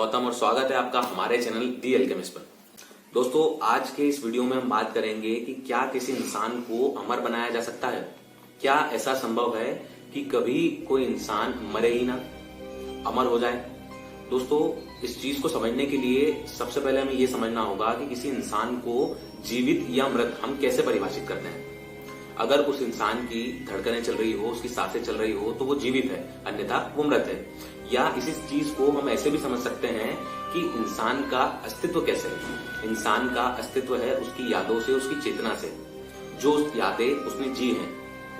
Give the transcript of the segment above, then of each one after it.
गौतम और स्वागत है आपका हमारे चैनल दी अल्केमिस्ट पर। दोस्तों, आज के इस वीडियो में हम बात करेंगे कि क्या किसी इंसान को अमर बनाया जा सकता है। क्या ऐसा संभव है कि कभी कोई इंसान मरे ही ना, अमर हो जाए। दोस्तों, इस चीज को समझने के लिए सबसे पहले हमें यह समझना होगा कि किसी इंसान को जीवित या मृत हम कैसे परिभाषित करते हैं। अगर उस इंसान की धड़कनें चल रही हो, उसकी सांसें चल रही हो, तो वो जीवित है, अन्यथा वो मृत है। या इसी चीज को हम ऐसे भी समझ सकते हैं कि इंसान का अस्तित्व कैसे है। इंसान का अस्तित्व है उसकी यादों से, उसकी चेतना से। जो यादें उसने जी हैं,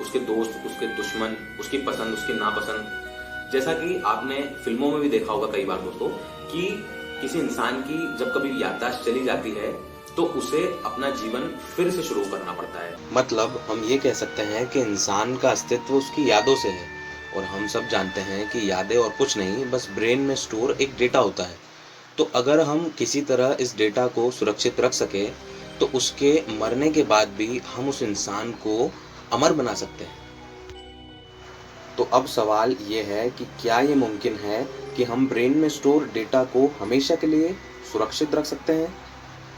उसके दोस्त, उसके दुश्मन, उसकी पसंद, उसकी नापसंद। जैसा कि आपने फिल्मों में भी देखा होगा कई बार दोस्तों कि किसी इंसान की जब कभी याददाश्त चली जाती है तो उसे अपना जीवन फिर से शुरू करना पड़ता है। मतलब हम ये कह सकते हैं कि इंसान का अस्तित्व उसकी यादों से है, और हम सब जानते हैं कि यादें और कुछ नहीं, बस ब्रेन में स्टोर एक डेटा होता है। तो अगर हम किसी तरह इस डेटा को सुरक्षित रख सके तो उसके मरने के बाद भी हम उस इंसान को अमर बना सकते हैं। तो अब सवाल ये है कि क्या ये मुमकिन है कि हम ब्रेन में स्टोर डेटा को हमेशा के लिए सुरक्षित रख सकते हैं।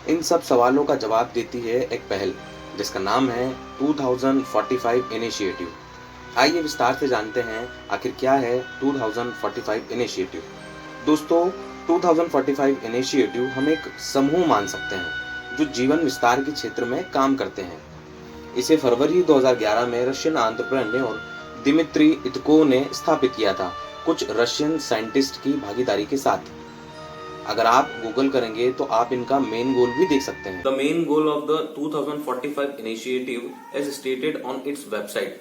इन सब सवालों का जवाब देती है एक पहल जिसका नाम है 2045 इनिशिएटिव। आइए विस्तार से जानते हैं आखिर क्या है 2045 इनिशिएटिव। दोस्तों, 2045 इनिशिएटिव हम एक समूह मान सकते हैं जो जीवन विस्तार के क्षेत्र में काम करते हैं। इसे फरवरी 2011 में रशियन एंटरप्रेन्योर दिमित्री इतको ने स्थापित किया था, कुछ रशियन साइंटिस्ट की भागीदारी के साथ। अगर आप गूगल करेंगे तो आप इनका मेन गोल भी देख सकते हैं। The main goal of the 2045 initiative, as stated on its website,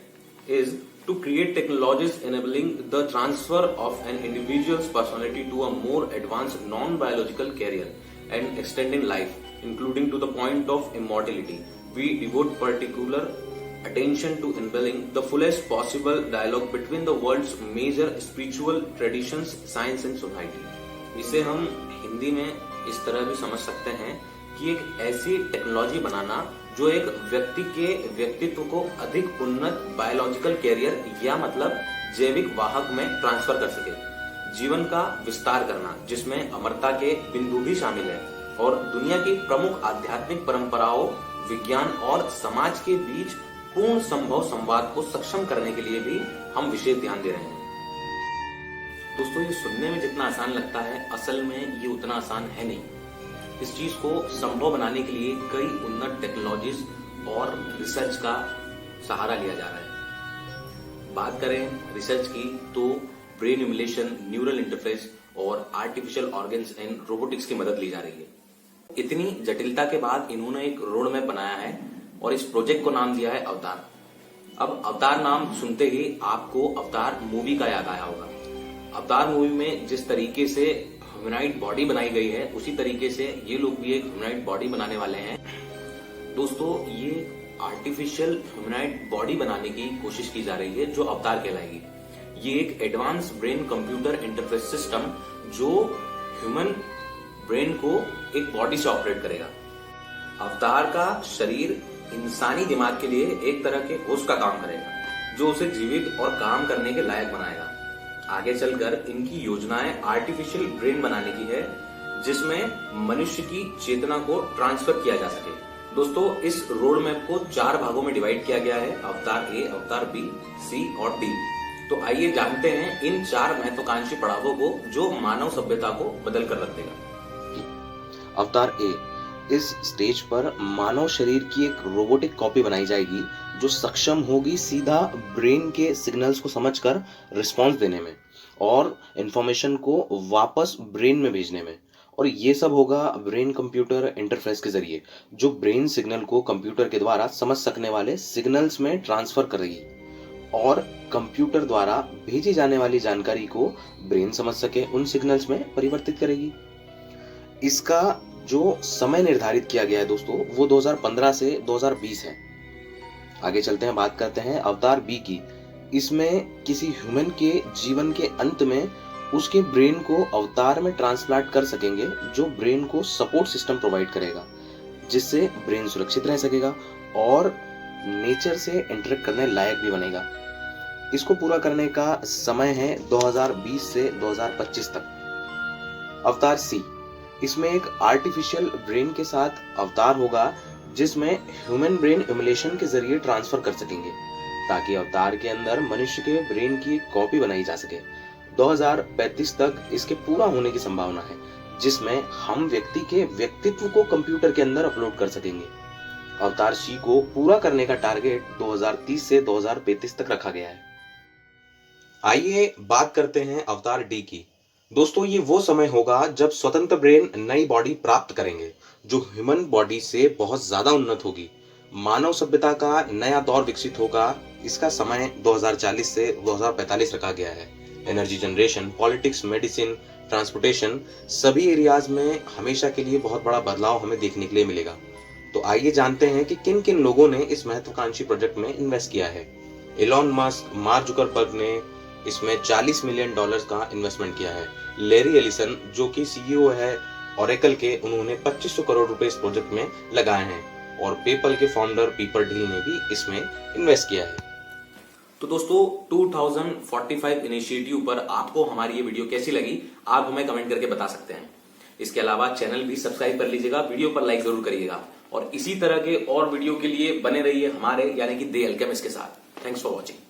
is to create technologies enabling the transfer of an individual's personality to a more advanced non-biological carrier and extending life, including to the point of immortality. We devote particular attention to enabling the fullest possible dialogue between the world's major spiritual traditions, science and society. इसे हम हिंदी में इस तरह भी समझ सकते हैं कि एक ऐसी टेक्नोलॉजी बनाना जो एक व्यक्ति के व्यक्तित्व को अधिक उन्नत बायोलॉजिकल कैरियर या मतलब जैविक वाहक में ट्रांसफर कर सके। जीवन का विस्तार करना जिसमें अमरता के बिंदु भी शामिल है, और दुनिया की प्रमुख आध्यात्मिक परंपराओं, विज्ञान और समाज के बीच पूर्ण संभव संवाद को सक्षम करने के लिए भी हम विशेष ध्यान दे रहे हैं। दोस्तों, ये सुनने में जितना आसान लगता है, असल में ये उतना आसान है नहीं। इस चीज को संभव बनाने के लिए कई उन्नत टेक्नोलॉजीज और रिसर्च का सहारा लिया जा रहा है। बात करें रिसर्च की तो ब्रेन इम्युलेशन, न्यूरल इंटरफेस और आर्टिफिशियल ऑर्गन्स एंड रोबोटिक्स की मदद ली जा रही है। इतनी जटिलता के बाद इन्होंने एक रोड मैप बनाया है और इस प्रोजेक्ट को नाम दिया है अवतार। अब अवतार नाम सुनते ही आपको अवतार मूवी का याद आया होगा। अवतार मूवी में जिस तरीके से ह्यूमनॉइड बॉडी बनाई गई है, उसी तरीके से ये लोग भी एक ह्यूमनॉइड बॉडी बनाने वाले हैं। दोस्तों, ये आर्टिफिशियल ह्यूमनॉइड बॉडी बनाने की कोशिश की जा रही है जो अवतार कहलाएगी। ये एक advance brain computer interface system जो ह्यूमन ब्रेन को एक बॉडी से ऑपरेट करेगा। अवतार का शरीर इंसानी दिमाग के लिए एक तरह के होस्ट का काम करेगा जो उसे जीवित और काम करने के लायक बनाएगा। आगे चलकर इनकी योजनाएं आर्टिफिशियल ब्रेन बनाने की है जिसमें मनुष्य की चेतना को ट्रांसफर किया जा सके। दोस्तों, इस रोड मैप को 4 भागों में डिवाइड किया गया है, अवतार ए, अवतार बी, सी और डी। तो आइए जानते हैं इन 4 महत्वाकांक्षी पड़ावों को जो मानव सभ्यता को बदल कर रख देगा। अवतार ए, इस स्टेज पर मानव शरीर की एक रोबोटिक कॉपी बनाई जाएगी जो सक्षम होगी सीधा ब्रेन के सिग्नल्स को समझकर रिस्पॉन्स देने में और इंफॉर्मेशन को वापस ब्रेन में भेजने में। और ये सब होगा ब्रेन कंप्यूटर इंटरफेस के जरिए जो ब्रेन सिग्नल को कंप्यूटर के द्वारा समझ सकने वाले सिग्नल्स में ट्रांसफर करेगी और कंप्यूटर द्वारा भेजी जाने वाली जानकारी को ब्रेन समझ सके उन सिग्नल्स में परिवर्तित करेगी। इसका जो समय निर्धारित किया गया है दोस्तों, वो 2015 से 2020 है। आगे चलते हैं, बात करते हैं अवतार बी की। इसमें किसी ह्यूमन के जीवन के अंत में उसके ब्रेन को अवतार में ट्रांसप्लांट कर सकेंगे जो ब्रेन को सपोर्ट सिस्टम प्रोवाइड करेगा जिससे ब्रेन सुरक्षित रह सकेगा और नेचर से इंटरेक्ट करने लायक भी बनेगा। इसको पूरा करने का समय है 2020 से 2025 तक। अवतार सी, इसमें एक आर्टिफिशियल ब्रेन के साथ अवतार होगा जिसमें ह्यूमन ब्रेन इमुलेशन के जरिए ट्रांसफर कर सकेंगे ताकि अवतार के अंदर मनुष्य के ब्रेन की एक कॉपी बनाई जा सके। 2035 तक इसके पूरा होने की संभावना है जिसमें हम व्यक्ति के व्यक्तित्व को कंप्यूटर के अंदर अपलोड कर सकेंगे। अवतार सी को पूरा करने का टारगेट 2030 से 2035 तक रखा गया है। आइए बात करते हैं अवतार डी की। दोस्तों, ये वो समय होगा जब स्वतंत्र ब्रेन नई बॉडी प्राप्त करेंगे जो ह्यूमन बॉडी से बहुत ज्यादा उन्नत होगी। मानव सभ्यता का नया दौर विकसित होगा। इसका समय 2040 से 2045 रखा गया है। Energy generation, politics, medicine, transportation सभी एरियाज में हमेशा के लिए बहुत बड़ा बदलाव हमें देखने के लिए मिलेगा। तो आइए जानते हैं कि किन किन लोगों ने इस महत्वाकांक्षी प्रोजेक्ट में इन्वेस्ट किया है। एलॉन मस्क, मार्क जुकरबर्ग ने इसमें $40 मिलियन का इन्वेस्टमेंट किया है। लैरी एलिसन जो कि सीईओ है ओरेकल के, उन्होंने 2500 करोड़ रुपए इस प्रोजेक्ट में लगाए हैं और पेपल के फाउंडर पीटर थिल ने भी इसमें इन्वेस्ट किया है। तो दोस्तों, 2045 इनिशिएटिव पर आपको हमारी ये वीडियो कैसी लगी आप हमें कमेंट करके बता सकते हैं। इसके अलावा चैनल भी सब्सक्राइब कर लीजिएगा, वीडियो पर लाइक जरूर करिएगा और इसी तरह के और वीडियो के लिए बने रहिए हमारे यानी कि द अल्केमिस्ट के साथ। Thanks for watching.